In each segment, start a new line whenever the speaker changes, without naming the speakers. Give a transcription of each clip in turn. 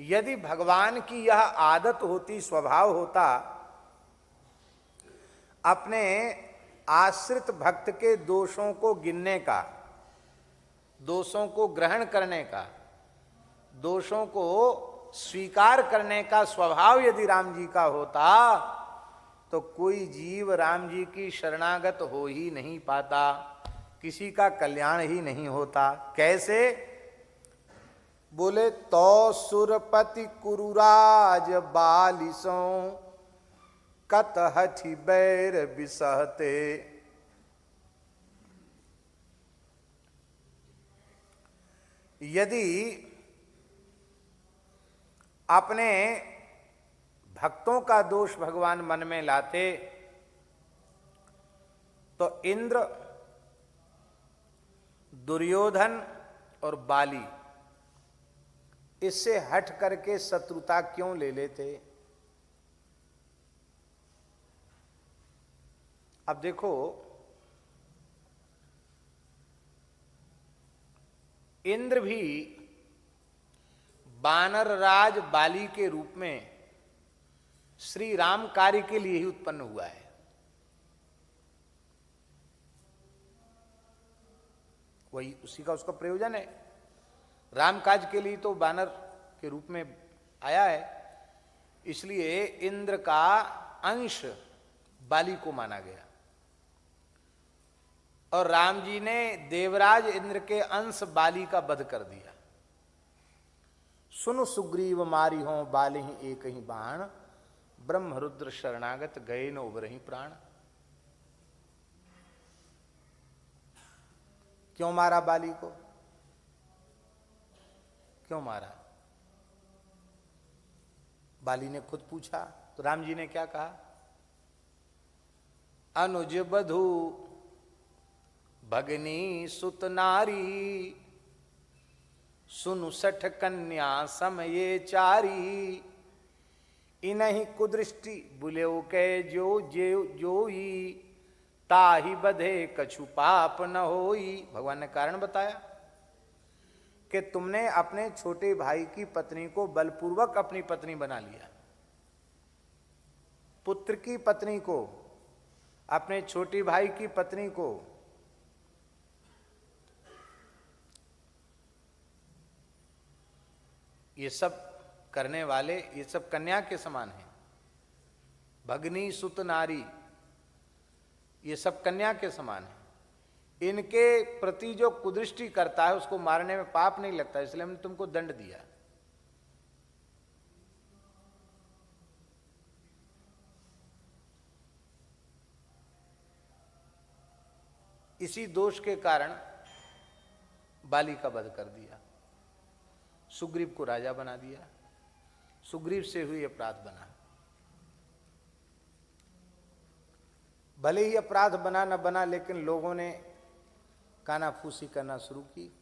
यदि भगवान की यह आदत होती, स्वभाव होता अपने आश्रित भक्त के दोषों को गिनने का, दोषों को ग्रहण करने का, दोषों को स्वीकार करने का स्वभाव यदि राम जी का होता, तो कोई जीव राम जी की शरणागत हो ही नहीं पाता, किसी का कल्याण ही नहीं होता। कैसे? बोले तो सुरपति कुरुराज बालिसों कत हठि बैर बिसहते। यदि अपने भक्तों का दोष भगवान मन में लाते तो इंद्र, दुर्योधन और बाली इससे हट करके शत्रुता क्यों ले लेते? अब देखो, इंद्र भी वानर राज बाली के रूप में श्री राम कार्य के लिए ही उत्पन्न हुआ है। वही उसी का उसका प्रयोजन है। राम काज के लिए तो वानर के रूप में आया है, इसलिए इंद्र का अंश बाली को माना गया और राम जी ने देवराज इंद्र के अंश बाली का वध कर दिया। सुन सुग्रीव मारी हो बाली ही एक ही बाण, ब्रह्म रुद्र शरणागत गए न उबरहि प्राण। क्यों मारा बाली को? क्यों मारा? बाली ने खुद पूछा तो राम जी ने क्या कहा? अनुज बधु भगनी सुत नारी, सुनु सठ कन्या समये चारी। इनहि कुदृष्टि बुलेव के जोई, ताहि बधे कछु पाप न होई। भगवान ने कारण बताया कि तुमने अपने छोटे भाई की पत्नी को बलपूर्वक अपनी पत्नी बना लिया। पुत्र की पत्नी को, अपने छोटे भाई की पत्नी को ये सब करने वाले, ये सब कन्या के समान हैं। भगनी सुत नारी, ये सब कन्या के समान है। इनके प्रति जो कुदृष्टि करता है उसको मारने में पाप नहीं लगता, इसलिए हमने तुमको दंड दिया। इसी दोष के कारण बाली का वध कर दिया, सुग्रीव को राजा बना दिया। सुग्रीव से हुई अपराध बना। भले ही अपराध बना न बना, लेकिन लोगों ने कानाफूसी करना शुरू की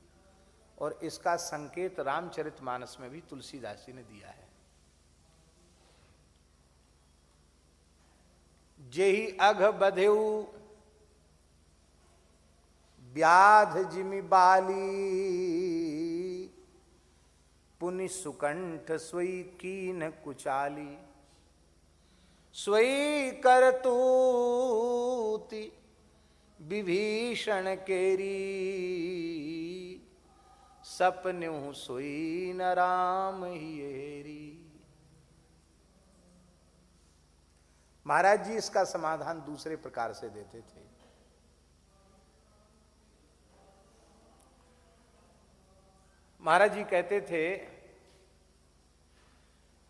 और इसका संकेत रामचरितमानस में भी तुलसीदास जी ने दिया है। जेहि अघ बधेउ व्याध जिमि बाली, पुनि सुकंठ सोई कीन कुचाली। सोई करतूति विभीषण केरी, सपन्यु सोई न राम हियरी। महाराज जी इसका समाधान दूसरे प्रकार से देते थे। महाराज जी कहते थे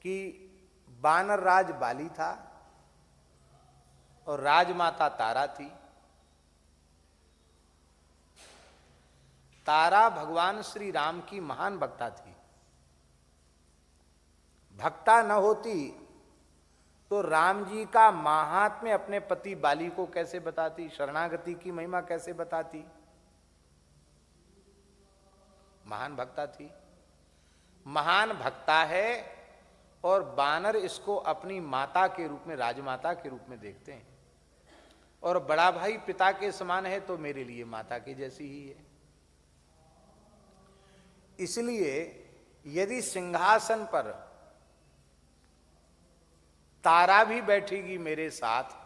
कि वानर राज बाली था और राजमाता तारा थी। तारा भगवान श्री राम की महान भक्ता थी। भक्ता न होती तो राम जी का महात्म्य अपने पति बाली को कैसे बताती, शरणागति की महिमा कैसे बताती। महान भक्ता थी, महान भक्ता है और वानर इसको अपनी माता के रूप में, राजमाता के रूप में देखते हैं। और बड़ा भाई पिता के समान है तो मेरे लिए माता की जैसी ही है। इसलिए यदि सिंहासन पर तारा भी बैठेगी मेरे साथ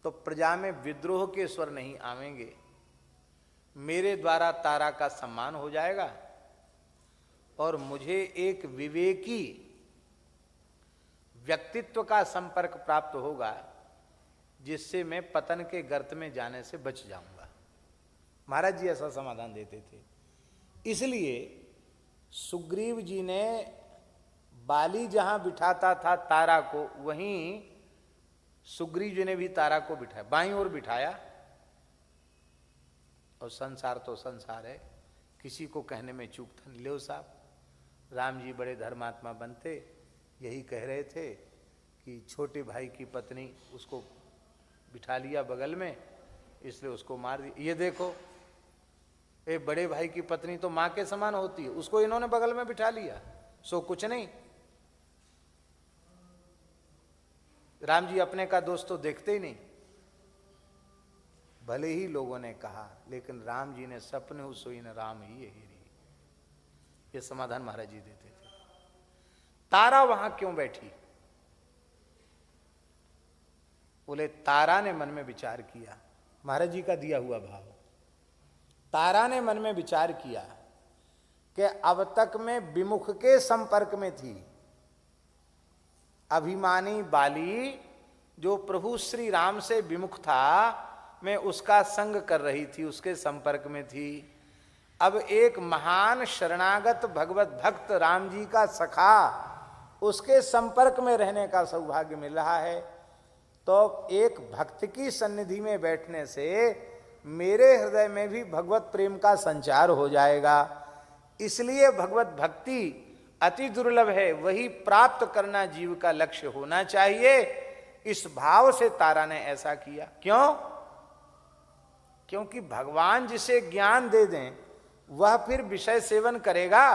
तो प्रजा में विद्रोह के स्वर नहीं आवेंगे, मेरे द्वारा तारा का सम्मान हो जाएगा और मुझे एक विवेकी व्यक्तित्व का संपर्क प्राप्त होगा जिससे मैं पतन के गर्त में जाने से बच जाऊंगा। महाराज जी ऐसा समाधान देते थे। इसलिए सुग्रीव जी ने बाली जहां बिठाता था तारा को, वहीं सुग्रीव जी ने भी तारा को बिठाया, बाईं ओर बिठाया। और संसार तो संसार है, किसी को कहने में चूक था नहीं। लो साहब, राम जी बड़े धर्मात्मा बनते, यही कह रहे थे कि छोटे भाई की पत्नी उसको बिठा लिया बगल में, इसलिए उसको मार दिया। ये देखो, ये बड़े भाई की पत्नी तो माँ के समान होती है, उसको इन्होंने बगल में बिठा लिया, सो कुछ नहीं। राम जी अपने का दोस्त तो देखते ही नहीं। भले ही लोगों ने कहा, लेकिन राम जी ने सपने हो सोई न राम ही हेरी, ये समाधान महाराज जी देते थे। तारा वहां क्यों बैठी? बोले तारा ने मन में विचार किया, महाराज जी का दिया हुआ भाव। तारा ने मन में विचार किया कि अब तक मैं विमुख के संपर्क में थी, अभिमानी बाली जो प्रभु श्री राम से विमुख था, मैं उसका संग कर रही थी, उसके संपर्क में थी। अब एक महान शरणागत भगवत भक्त राम जी का सखा, उसके संपर्क में रहने का सौभाग्य मिल रहा है, तो एक भक्त की सन्निधि में बैठने से मेरे हृदय में भी भगवत प्रेम का संचार हो जाएगा। इसलिए भगवत भक्ति अति दुर्लभ है, वही प्राप्त करना जीव का लक्ष्य होना चाहिए। इस भाव से तारा ने ऐसा किया। क्यों? क्योंकि भगवान जिसे ज्ञान दे दें वह फिर विषय सेवन करेगा।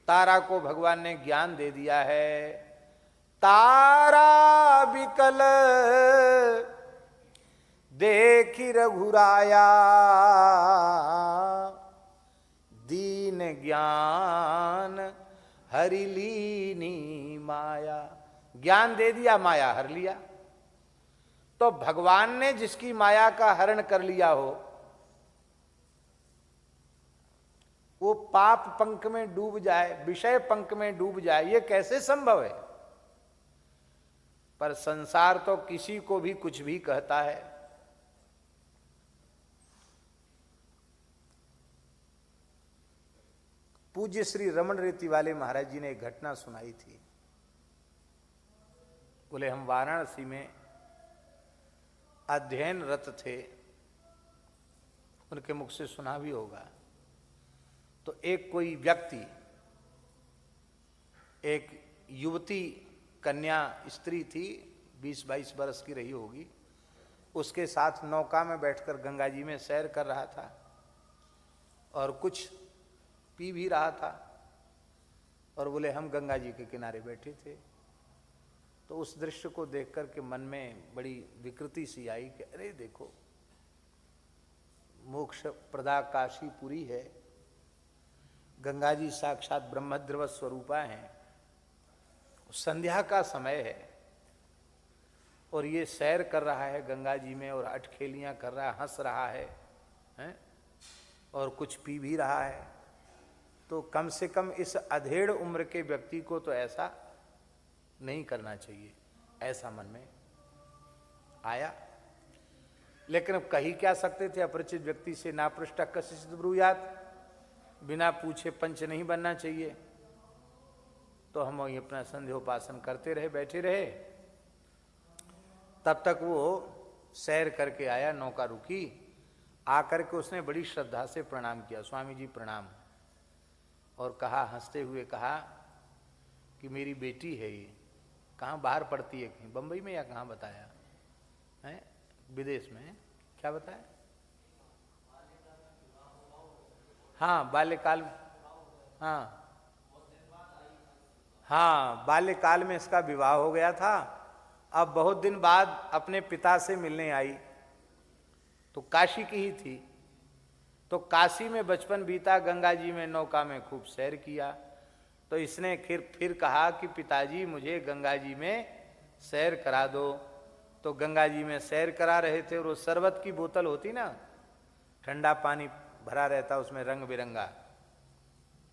तारा को भगवान ने ज्ञान दे दिया है। तारा विकल देखी रघुराया, दीन ज्ञान हरि लीनी माया। ज्ञान दे दिया, माया हर लिया। तो भगवान ने जिसकी माया का हरण कर लिया हो, वो पाप पंख में डूब जाए, विषय पंख में डूब जाए, ये कैसे संभव है? पर संसार तो किसी को भी कुछ भी कहता है। पूज्य श्री रमन रेती वाले महाराज जी ने एक घटना सुनाई थी। बोले हम वाराणसी में अध्ययनरत थे, उनके मुख से सुना भी होगा। तो एक कोई व्यक्ति, एक युवती कन्या स्त्री थी, 20-22 वर्ष की रही होगी, उसके साथ नौका में बैठकर गंगा जी में सैर कर रहा था और कुछ पी भी रहा था। और बोले हम गंगा जी के किनारे बैठे थे। तो उस दृश्य को देख कर के मन में बड़ी विकृति सी आई कि अरे देखो, मोक्ष प्रदा काशी पुरी है, गंगा जी साक्षात ब्रह्मद्रव स्वरूपा हैं, संध्या का समय है और ये सैर कर रहा है गंगा जी में और अटखेलियां कर रहा है, हंस रहा है, हैं? और कुछ पी भी रहा है। तो कम से कम इस अधेड़ उम्र के व्यक्ति को तो ऐसा नहीं करना चाहिए, ऐसा मन में आया। लेकिन अब कही क्या सकते थे? अपरिचित व्यक्ति से ना पृष्ठ कशित ब्रूयात, बिना पूछे पंच नहीं बनना चाहिए। तो हम वही अपना संध्योपासन करते रहे, बैठे रहे। तब तक वो सैर करके आया, नौका रुकी, आकर के उसने बड़ी श्रद्धा से प्रणाम किया, स्वामी जी प्रणाम, और कहा, हंसते हुए कहा कि मेरी बेटी है ये। कहाँ बाहर पढ़ती है? कहीं बंबई में या कहाँ बताया है? विदेश में। क्या बताया? हाँ बाल्यकाल में, हाँ हाँ बाल्यकाल में इसका विवाह हो गया था। अब बहुत दिन बाद अपने पिता से मिलने आई, तो काशी की ही थी। तो काशी में बचपन बीता, गंगा जी में नौका में खूब सैर किया। तो इसने फिर कहा कि पिताजी मुझे गंगा जी में सैर करा दो। तो गंगा जी में सैर करा रहे थे और वो शरबत की बोतल होती ना, ठंडा पानी भरा रहता उसमें रंग बिरंगा,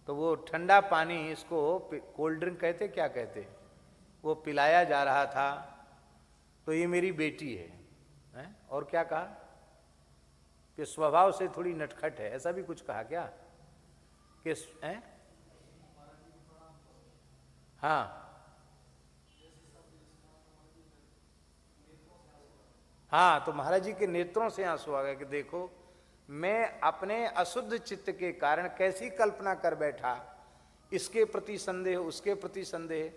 तो वो ठंडा पानी इसको कोल्ड ड्रिंक कहते क्या कहते, वो पिलाया जा रहा था। तो ये मेरी बेटी है, हैं? और क्या कहा कि स्वभाव से थोड़ी नटखट है, ऐसा भी कुछ कहा क्या कि हैं? हाँ हाँ, तो महाराज जी के नेत्रों से आंसू आ गए कि देखो मैं अपने अशुद्ध चित्त के कारण कैसी कल्पना कर बैठा, इसके प्रति संदेह, उसके प्रति संदेह,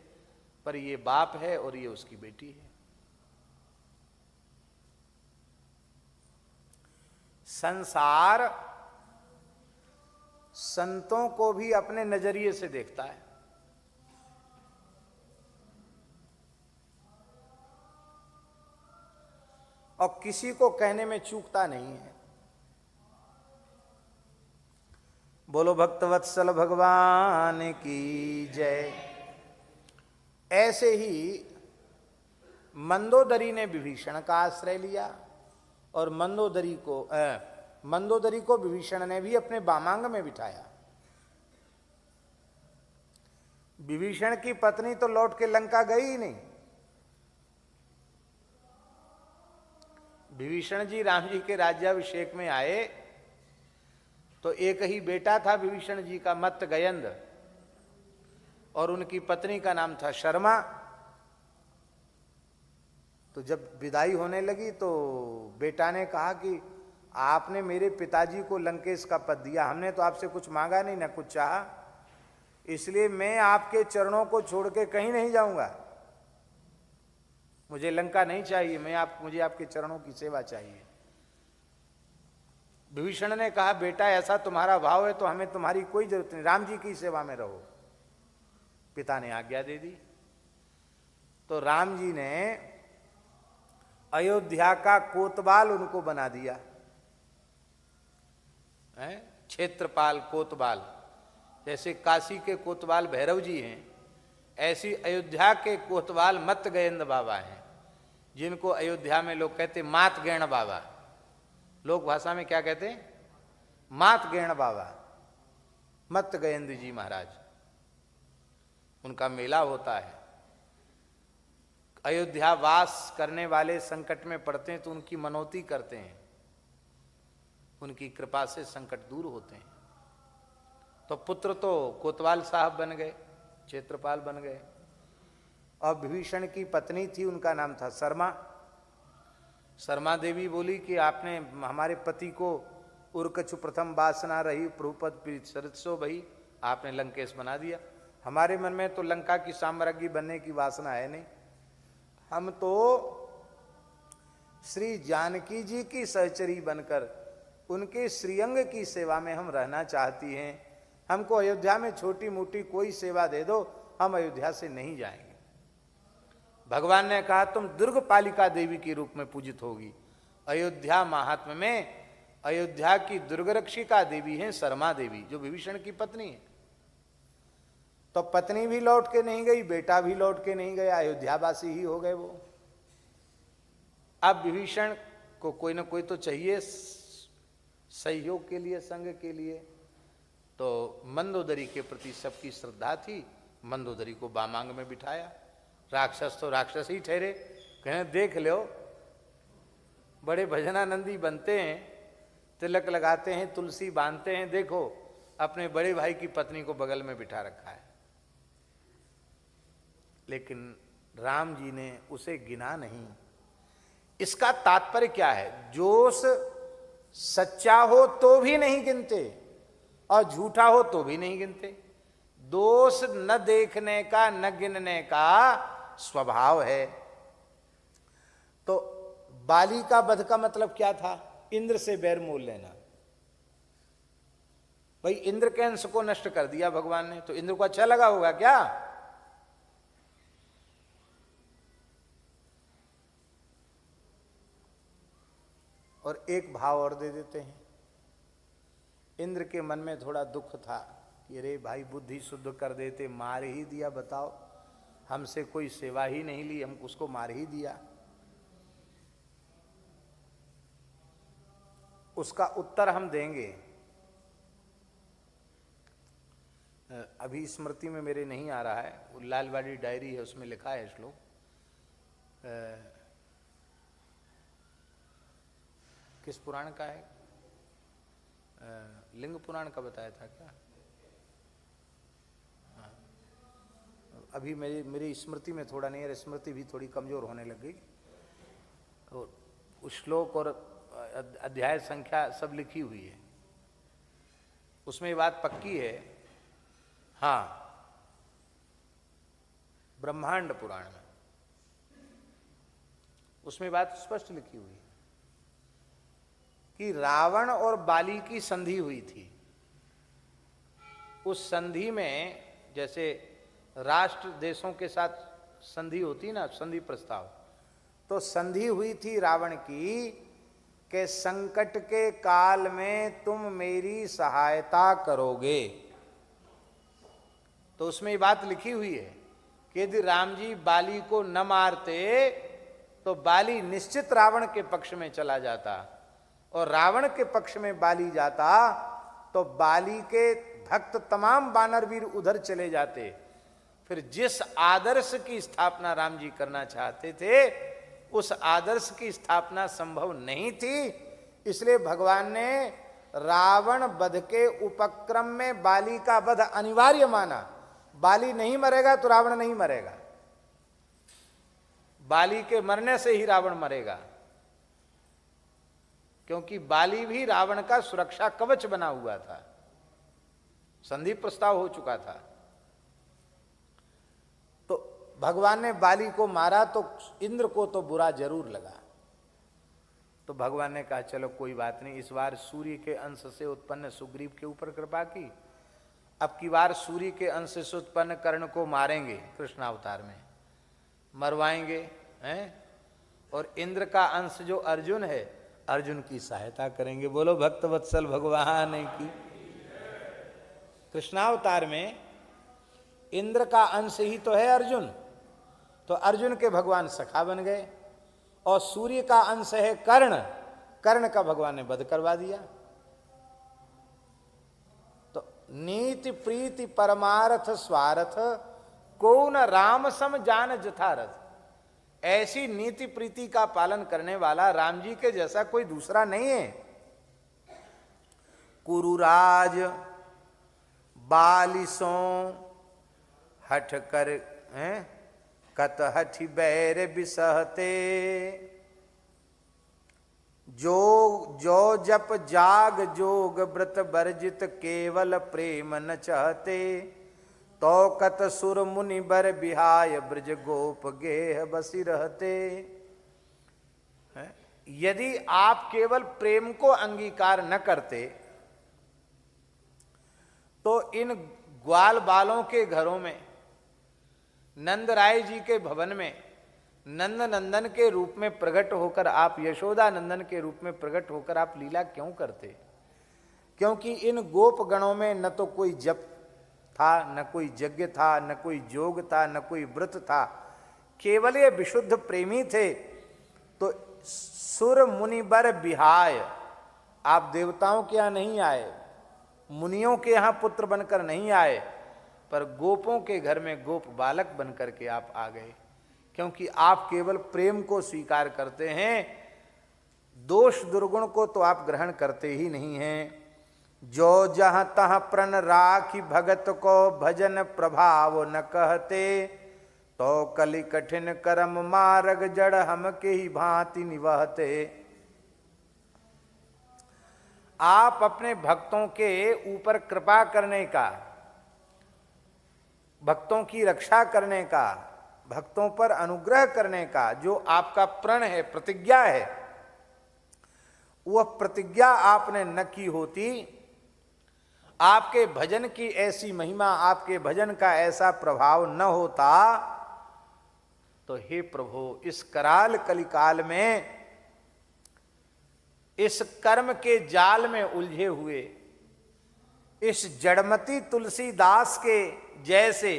पर ये बाप है और ये उसकी बेटी है। संसार संतों को भी अपने नजरिए से देखता है। और किसी को कहने में चूकता नहीं है। बोलो भक्तवत्सल भगवान की जय। ऐसे ही मंदोदरी ने विभीषण का आश्रय लिया और मंदोदरी को विभीषण ने भी अपने वामांग में बिठाया। विभीषण की पत्नी तो लौट के लंका गई ही नहीं। विभीषण जी राम जी के राज्याभिषेक में आए तो एक ही बेटा था विभीषण जी का, मत्त गयंद, और उनकी पत्नी का नाम था शर्मा। तो जब विदाई होने लगी तो बेटा ने कहा कि आपने मेरे पिताजी को लंकेश का पद दिया, हमने तो आपसे कुछ मांगा नहीं ना कुछ चाहा, इसलिए मैं आपके चरणों को छोड़ के कहीं नहीं जाऊंगा। मुझे लंका नहीं चाहिए, मुझे आपके चरणों की सेवा चाहिए। विभीषण ने कहा बेटा ऐसा तुम्हारा भाव है तो हमें तुम्हारी कोई जरूरत नहीं, राम जी की सेवा में रहो। पिता ने आज्ञा दे दी। तो राम जी ने अयोध्या का कोतवाल उनको बना दिया, क्षेत्रपाल कोतवाल। जैसे काशी के कोतवाल भैरव जी हैं, ऐसी अयोध्या के कोतवाल मत्त गयंद बाबा हैं, जिनको अयोध्या में लोग कहते मात गैण बाबा। लोक भाषा में क्या कहते हैं? मात गैण बाबा, मत्त गयंद जी महाराज। उनका मेला होता है। अयोध्या वास करने वाले संकट में पड़ते हैं तो उनकी मनौती करते हैं, उनकी कृपा से संकट दूर होते हैं। तो पुत्र तो कोतवाल साहब बन गए, क्षेत्रपाल बन गए। और विभीषण की पत्नी थी, उनका नाम था शर्मा। शर्मा देवी बोली कि आपने हमारे पति को उर्कछु प्रथम वासना रही प्रभुपद सरसो भई, आपने लंकेश बना दिया। हमारे मन में तो लंका की साम्राज्ञी बनने की वासना है नहीं, हम तो श्री जानकी जी की सहचरी बनकर उनके श्रीअंग की सेवा में हम रहना चाहती हैं। हमको अयोध्या में छोटी मोटी कोई सेवा दे दो, हम अयोध्या से नहीं जाएंगे। भगवान ने कहा तुम दुर्ग पालिका देवी के रूप में पूजित होगी। अयोध्या महात्म्य में अयोध्या की दुर्गरक्षिका देवी है शर्मा देवी, जो विभीषण की पत्नी है। तो पत्नी भी लौट के नहीं गई, बेटा भी लौट के नहीं गया, अयोध्यावासी ही हो गए वो। अब विभीषण को कोई ना कोई तो चाहिए सहयोग के लिए, संग के लिए। तो मंदोदरी के प्रति सबकी श्रद्धा थी, मंदोदरी को वामांग में बिठाया। राक्षस तो राक्षस ही ठहरे, कहें देख लो बड़े भजनानंदी बनते हैं, तिलक लगाते हैं, तुलसी बांधते हैं, देखो अपने बड़े भाई की पत्नी को बगल में बिठा रखा है। लेकिन राम जी ने उसे गिना नहीं। इसका तात्पर्य क्या है? जोश सच्चा हो तो भी नहीं गिनते और झूठा हो तो भी नहीं गिनते। दोष न देखने का, न गिनने का स्वभाव है। तो बाली का वध का मतलब क्या था? इंद्र से बैर मोल लेना। भाई इंद्र के अंश को नष्ट कर दिया भगवान ने, तो इंद्र को अच्छा लगा होगा क्या? और एक भाव और दे देते हैं, इंद्र के मन में थोड़ा दुख था कि अरे भाई बुद्धि शुद्ध कर देते, मार ही दिया, बताओ हमसे कोई सेवा ही नहीं ली, हम उसको मार ही दिया। उसका उत्तर हम देंगे। अभी स्मृति में मेरे नहीं आ रहा है, वो लालवाड़ी डायरी है उसमें लिखा है श्लोक। किस पुराण का है? लिंग पुराण का बताया था क्या? हाँ। अभी मेरी स्मृति में थोड़ा नहीं है, स्मृति भी थोड़ी कमजोर होने लग गई। और उस श्लोक और अध्याय संख्या सब लिखी हुई है, उसमें ये बात पक्की है। हाँ, ब्रह्मांड पुराण में उसमें बात स्पष्ट लिखी हुई है कि रावण और बाली की संधि हुई थी। उस संधि में जैसे राष्ट्र देशों के साथ संधि होती ना, संधि प्रस्ताव, तो संधि हुई थी रावण की कि संकट के काल में तुम मेरी सहायता करोगे। तो उसमें ये बात लिखी हुई है कि यदि राम जी बाली को न मारते तो बाली निश्चित रावण के पक्ष में चला जाता, और रावण के पक्ष में बाली जाता तो बाली के भक्त तमाम वानरवीर उधर चले जाते। फिर जिस आदर्श की स्थापना राम जी करना चाहते थे उस आदर्श की स्थापना संभव नहीं थी, इसलिए भगवान ने रावण वध के उपक्रम में बाली का वध अनिवार्य माना। बाली नहीं मरेगा तो रावण नहीं मरेगा, बाली के मरने से ही रावण मरेगा, क्योंकि बाली भी रावण का सुरक्षा कवच बना हुआ था, संधि प्रस्ताव हो चुका था। तो भगवान ने बाली को मारा तो इंद्र को तो बुरा जरूर लगा। तो भगवान ने कहा चलो कोई बात नहीं, इस बार सूर्य के अंश से उत्पन्न सुग्रीव के ऊपर कृपा की, अब की बार सूर्य के अंश से उत्पन्न कर्ण को मारेंगे, कृष्णावतार में मरवाएंगे हैं, और इंद्र का अंश जो अर्जुन है, अर्जुन की सहायता करेंगे। बोलो भक्त वत्सल भगवान की। कृष्णावतार में इंद्र का अंश ही तो है अर्जुन, तो अर्जुन के भगवान सखा बन गए, और सूर्य का अंश है कर्ण, कर्ण का भगवान ने वध करवा दिया। तो नीति प्रीति परमार्थ स्वार्थ को न राम सम जान जथारथ, ऐसी नीति प्रीति का पालन करने वाला राम जी के जैसा कोई दूसरा नहीं है। कुरुराज बालिसों हठ कर हैं कत हठि बैर बिसहते, जो जो जप जाग जोग व्रत वर्जित केवल प्रेम न चाहते, तो कत सुर मुनि बर बिहाय ब्रज गोप गेह बसी रहते। यदि आप केवल प्रेम को अंगीकार न करते तो इन ग्वाल बालों के घरों में, नंद राय जी के भवन में नंद नंदन के रूप में प्रकट होकर आप, यशोदा नंदन के रूप में प्रकट होकर आप लीला क्यों करते? क्योंकि इन गोप गणों में न तो कोई जप था, न कोई यज्ञ था, न कोई जोग था, न कोई व्रत था, केवल ये विशुद्ध प्रेमी थे। तो सुर मुनि बर बिहाय, आप देवताओं के यहाँ नहीं आए, मुनियों के यहाँ पुत्र बनकर नहीं आए, पर गोपों के घर में गोप बालक बनकर के आप आ गए, क्योंकि आप केवल प्रेम को स्वीकार करते हैं, दोष दुर्गुण को तो आप ग्रहण करते ही नहीं हैं। जो जहाँ तहाँ प्रण राखी भगत को भजन प्रभाव न कहते, तो कलि कठिन कर्म मार्ग जड़ हम के ही भांति निवहते। आप अपने भक्तों के ऊपर कृपा करने का, भक्तों की रक्षा करने का, भक्तों पर अनुग्रह करने का जो आपका प्रण है, प्रतिज्ञा है, वह प्रतिज्ञा आपने न की होती, आपके भजन की ऐसी महिमा, आपके भजन का ऐसा प्रभाव न होता, तो हे प्रभु इस कराल कलिकाल में, इस कर्म के जाल में उलझे हुए इस जड़मती तुलसीदास के जैसे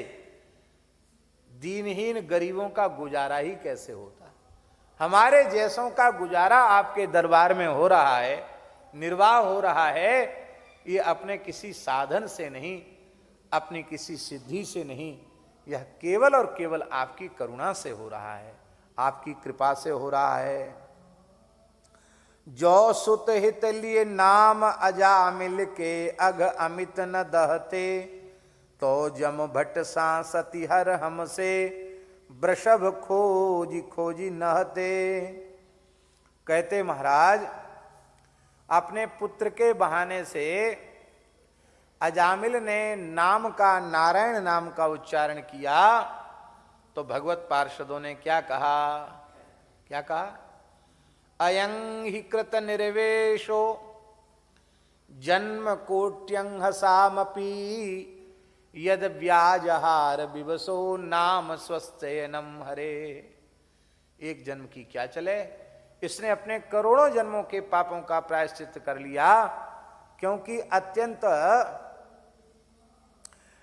दीनहीन गरीबों का गुजारा ही कैसे होता। हमारे जैसों का गुजारा आपके दरबार में हो रहा है, निर्वाह हो रहा है, ये अपने किसी साधन से नहीं, अपनी किसी सिद्धि से नहीं, यह केवल और केवल आपकी करुणा से हो रहा है, आपकी कृपा से हो रहा है। जो सुत हित लिए नाम अजामिल के अघ अमित न दहते, तो जम भट्ट सांसति हर हमसे वृषभ खोजी खोजी नहते। कहते महाराज, अपने पुत्र के बहाने से अजामिल ने नाम का, नारायण नाम का उच्चारण किया, तो भगवत पार्षदों ने क्या कहा? क्या कहा? अयं हि कृत निर्वेशो जन्म कोट्यंहसामपि, यद व्याजहार विवसो नाम स्वस्थयनम हरे। एक जन्म की क्या चले, इसने अपने करोड़ों जन्मों के पापों का प्रायश्चित कर लिया, क्योंकि अत्यंत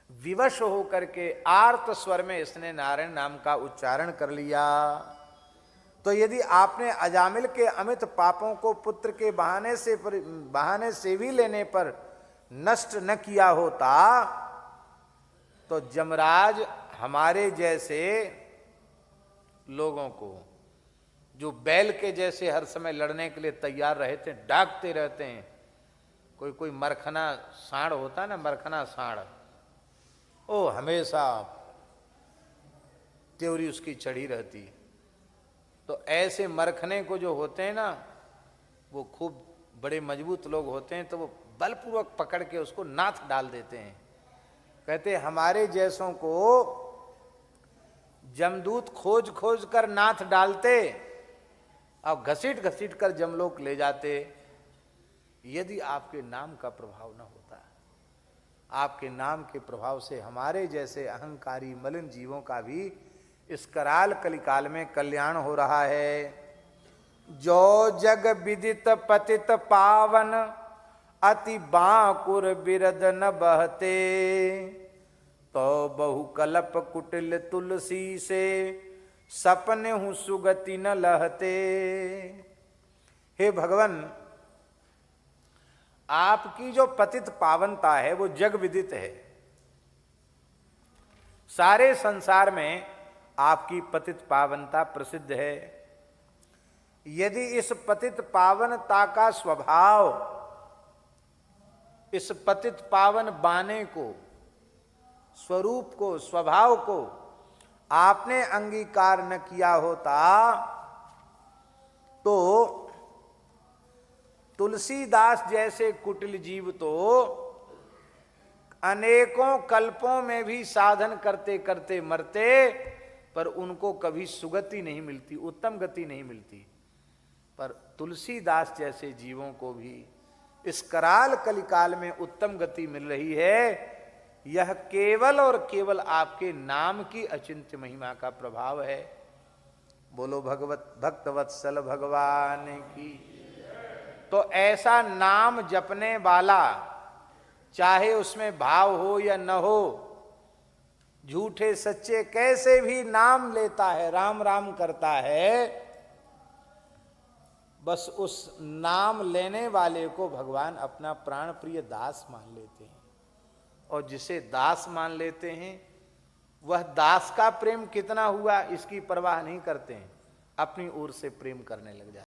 विवश होकर के आर्त स्वर में इसने नारायण नाम का उच्चारण कर लिया। तो यदि आपने अजामिल के अमित पापों को पुत्र के बहाने से भी लेने पर नष्ट न किया होता, तो जमराज हमारे जैसे लोगों को, जो बैल के जैसे हर समय लड़ने के लिए तैयार रहते हैं, डाकते रहते हैं, कोई कोई मरखना साढ़ होता है ना, मरखना साढ़, ओ हमेशा त्योरी उसकी चढ़ी रहती है। तो ऐसे मरखने को जो होते हैं ना, वो खूब बड़े मजबूत लोग होते हैं, तो वो बलपूर्वक पकड़ के उसको नाथ डाल देते हैं। कहते हमारे जैसों को जमदूत खोज खोज कर नाथ डालते और घसीट घसीट कर जमलोक ले जाते, यदि आपके नाम का प्रभाव न होता। आपके नाम के प्रभाव से हमारे जैसे अहंकारी मलिन जीवों का भी इस कराल कलिकाल में कल्याण हो रहा है। जो जग विदित पतित पावन, अति बांकुर बिरद न बहते, तो बहु कलप कुटिल तुलसी से सपने हूं सुगति न लहते। हे भगवान, आपकी जो पतित पावनता है वो जग विदित है। सारे संसार में आपकी पतित पावनता प्रसिद्ध है। यदि इस पतित पावनता का स्वभाव, इस पतित पावन बाने को, स्वरूप को, स्वभाव को आपने अंगीकार न किया होता, तो तुलसीदास जैसे कुटिल जीव तो अनेकों कल्पों में भी साधन करते करते मरते, पर उनको कभी सुगति नहीं मिलती, उत्तम गति नहीं मिलती। पर तुलसीदास जैसे जीवों को भी इस कराल कलिकाल में उत्तम गति मिल रही है। यह केवल और केवल आपके नाम की अचिंत्य महिमा का प्रभाव है। बोलो भगवत भक्तवत्सल भगवान की। तो ऐसा नाम जपने वाला, चाहे उसमें भाव हो या न हो, झूठे सच्चे कैसे भी नाम लेता है, राम राम करता है, बस उस नाम लेने वाले को भगवान अपना प्राण प्रिय दास मान लेते हैं। और जिसे दास मान लेते हैं, वह दास का प्रेम कितना हुआ इसकी परवाह नहीं करते हैं, अपनी ओर से प्रेम करने लग जाते हैं।